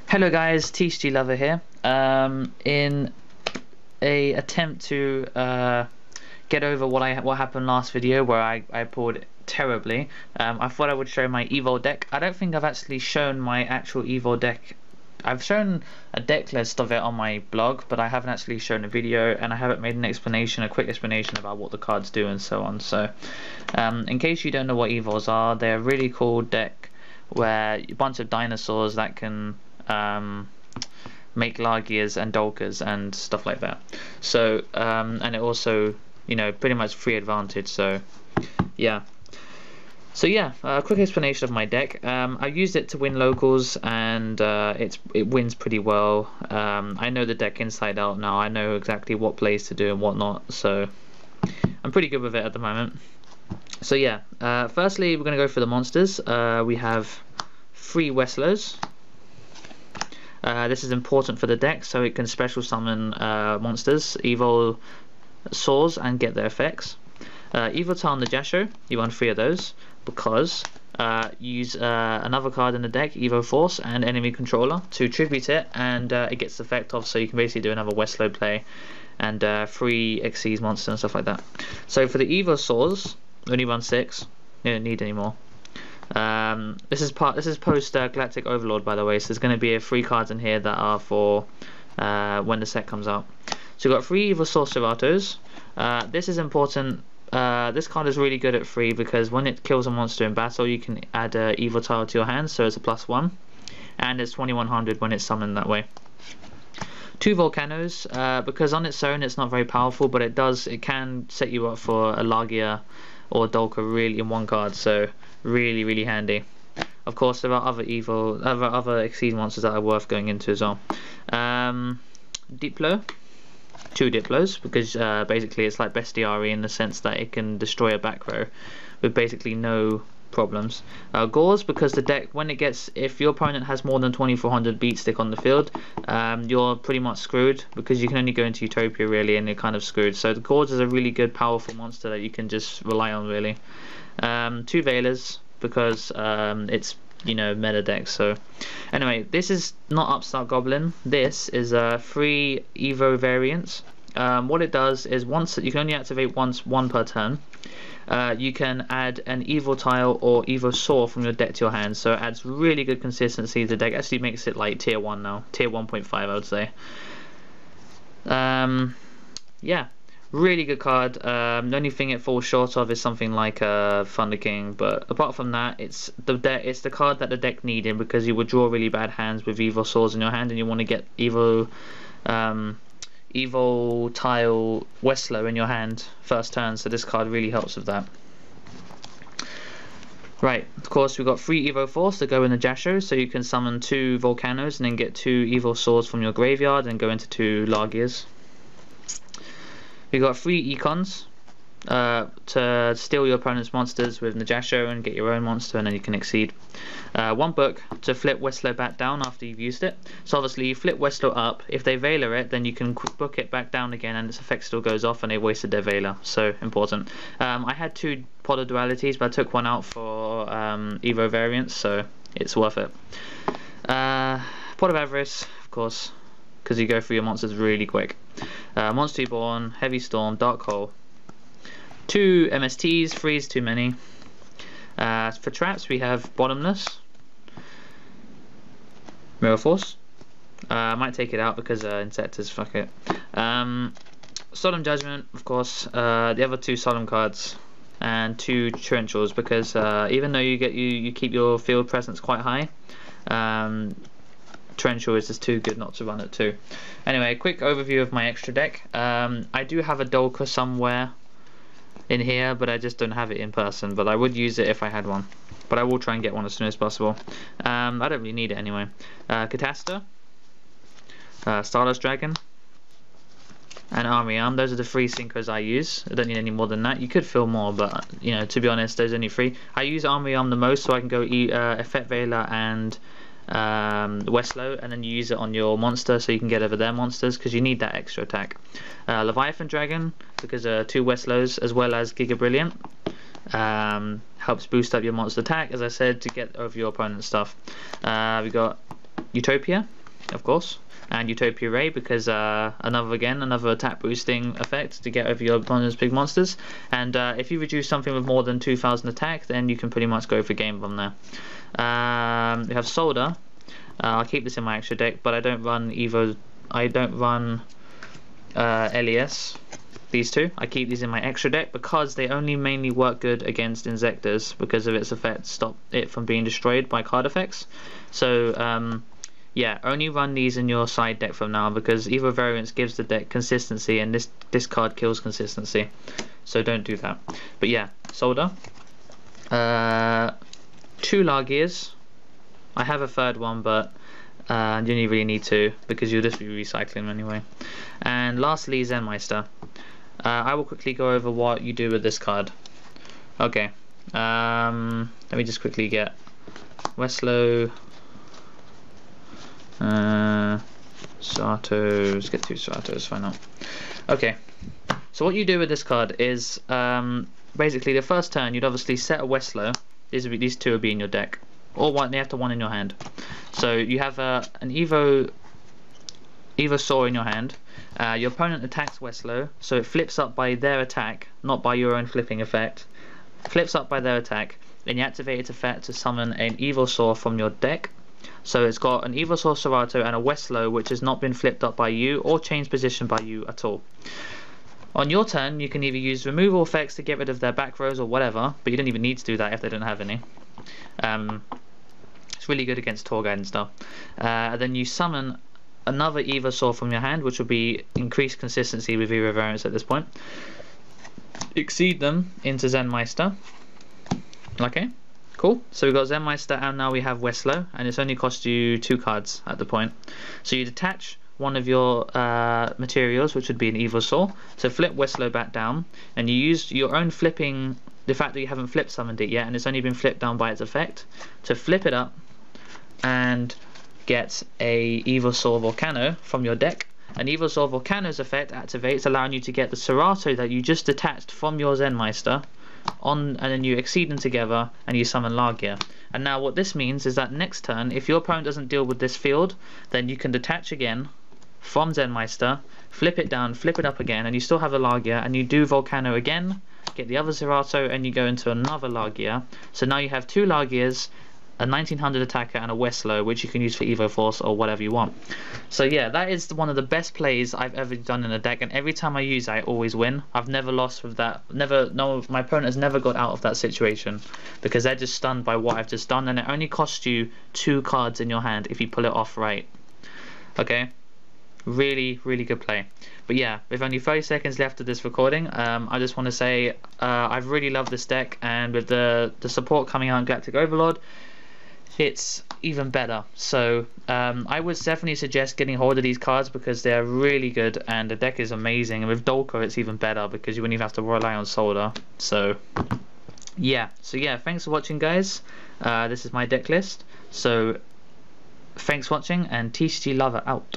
Hello guys, TCGLover here. In a attempt to get over what happened last video where I pulled terribly, I thought I would show my Evol deck. I don't think I've actually shown my actual Evol deck. I've shown a deck list of it on my blog, but I haven't actually shown a video, and I haven't made a quick explanation about what the cards do and so on. So, in case you don't know what Evols are, they're a really cool deck where a bunch of dinosaurs that can make Lagias and Dolkas and stuff like that. So and it also, pretty much free advantage. So yeah. Quick explanation of my deck. I used it to win locals, and it wins pretty well. I know the deck inside out now. I know exactly what plays to do and what not. So I'm pretty good with it at the moment. So yeah. Firstly, we're gonna go for the monsters. We have 3 Westlows. This is important for the deck, so it can special summon monsters, Evol Swords, and get their effects. Evil on the Yugioh, you want 3 of those, because use another card in the deck, Evo Force and Enemy Controller, to tribute it, and it gets the effect off, so you can basically do another Westlow play, and 3 Xyz monster and stuff like that. So for the Evo Swords, only run 6, you don't need any more. This is post Galactic Overlord, by the way, so there's going to be 3 cards in here that are for when the set comes out. So we've got 3 Evil Sorceratos. This is important. This card is really good at 3 because when it kills a monster in battle, you can add an Evil tile to your hand, so it's a +1, and it's 2100 when it's summoned that way. 2 Volcanos, because on its own it's not very powerful, but it can set you up for a Lagia or Dolka really in one card, so really handy. Of course, there are other Xyz monsters that are worth going into as well. Diplo, 2 Diplos, because basically it's like Bestiary in the sense that it can destroy a back row with basically no problems. Gauze, because the deck, if your opponent has more than 2400 beat stick on the field, you're pretty much screwed, because you can only go into Utopia really, and you're kind of screwed. So the Gauze is a really good powerful monster that you can just rely on really. 2 Veilers, because it's meta deck. So anyway, this is not Upstart Goblin, this is 3 Evo variants. What it does is you can only activate one per turn. You can add an Evil tile or Evil Sword from your deck to your hand, so it adds really good consistency to the deck. Actually makes it like tier 1 now, tier 1.5 I would say. Yeah, really good card. The only thing it falls short of is something like Thunder King, but apart from that, it's the card that the deck needed, because you would draw really bad hands with Evil Swords in your hand, and you want to get Evil tile Westlow in your hand first turn, so this card really helps with that. Right, of course we've got 3 Evo Force to go in the Yugioh, so you can summon 2 Volcanos and then get 2 Evil Swords from your graveyard and go into 2 Lagias. We've got 3 Econs to steal your opponent's monsters with the Yugioh and get your own monster, and then you can exceed. 1 book to flip Westlow back down after you've used it. So obviously you flip Westlow up, if they Veiler it, then you can book it back down again and its effect still goes off, and they wasted their Veiler, so important. I had 2 Pod of Dualities, but I took one out for Evo variants, so it's worth it. Pod of Avarice, of course, because you go through your monsters really quick. Monster Reborn, Heavy Storm, Dark Hole. 2 MSTs, 3 is too many. For traps we have Bottomless, Mirror Force. I might take it out because Insectors, fuck it. Solemn Judgment, of course. The other 2 Solemn cards, and 2 Torrentials, because even though you keep your field presence quite high, Torrential is just too good not to run at 2. Anyway, quick overview of my extra deck. I do have a Dolka somewhere in here, but I just don't have it in person, but I would use it if I had one, but I will try and get one as soon as possible. I don't really need it anyway. Catasta, Stardust Dragon, and Army Arm. Those are the 3 Synchros I use. I don't need any more than that. You could fill more, but to be honest, there's only 3. I use Army Arm the most, so I can go Effect Veiler and Westlow, and then you use it on your monster so you can get over their monsters, because you need that extra attack. Leviathan Dragon, because 2 Westlows, as well as Giga Brilliant. Helps boost up your monster attack, as I said, to get over your opponent's stuff. We got Utopia, of course, and Utopia Ray because another attack boosting effect to get over your opponent's big monsters. And if you reduce something with more than 2000 attack, then you can pretty much go for game bomb there. We have Solder. I'll keep this in my extra deck, but I don't run Evo. I don't run LES. These two, I keep these in my extra deck because they only mainly work good against Insectors because of its effect, stop it from being destroyed by card effects. So yeah, only run these in your side deck from now because Evo Variance gives the deck consistency and this card kills consistency. So don't do that. But yeah, Solder. 2 Largears. I have a third one, but you don't really need to because you'll just be recycling them anyway. And lastly, Zenmeister. I will quickly go over what you do with this card. Okay, let me just quickly get Westlow, Sato. Let's get 2 Satos, why not? Okay, so what you do with this card is basically the first turn you'd obviously set a Westlow. These 2 will be in your deck, or one. They have to 1 in your hand. So you have an Evosaur in your hand. Your opponent attacks Westlow, so it flips up by their attack, not by your own flipping effect. Flips up by their attack, then you activate its effect to summon an Evosaur from your deck. So it's got an Evosaur Serato and a Westlow which has not been flipped up by you or changed position by you at all. On your turn, you can either use removal effects to get rid of their back rows or whatever, but you don't even need to do that if they don't have any. It's really good against Tour Guide and stuff. Then you summon another Evosaur from your hand, which will be increased consistency with Evo Variance at this point. Exceed them into Zenmeister. Okay, cool. So we've got Zenmeister and now we have Westlow, and it's only cost you 2 cards at the point. So you detach one of your materials, which would be an Evosaur, so flip Westlow back down, and you use your own flipping, the fact that you haven't flip summoned it yet and it's only been flipped down by its effect, to flip it up and get a Evosaur Volcano from your deck. An Evosaur Volcano's effect activates, allowing you to get the Serato that you just detached from your Zenmeister on, and then you exceed them together and you summon Largear. And now what this means is that next turn, if your opponent doesn't deal with this field, then you can detach again from Zenmeister, flip it down, flip it up again, and you still have a Largear, and you do Volcano again, get the other Serato, and you go into another Largear. So now you have 2 Largears, a 1900 attacker and a Westlow, which you can use for Evo Force or whatever you want. So yeah, that is one of the best plays I've ever done in a deck, and every time I use it, I always win. I've never lost with that. My opponent has never got out of that situation because they're just stunned by what I've just done, and it only costs you 2 cards in your hand if you pull it off right. Okay, really good play. But yeah, with only 30 seconds left of this recording, I just want to say I've really loved this deck, and with the support coming out in Galactic Overlord, it's even better. So I would definitely suggest getting hold of these cards because they're really good and the deck is amazing, and with Dolko it's even better because you wouldn't even have to rely on Solder. So yeah, thanks for watching, guys. This is my deck list, so thanks for watching, and TCGLover out.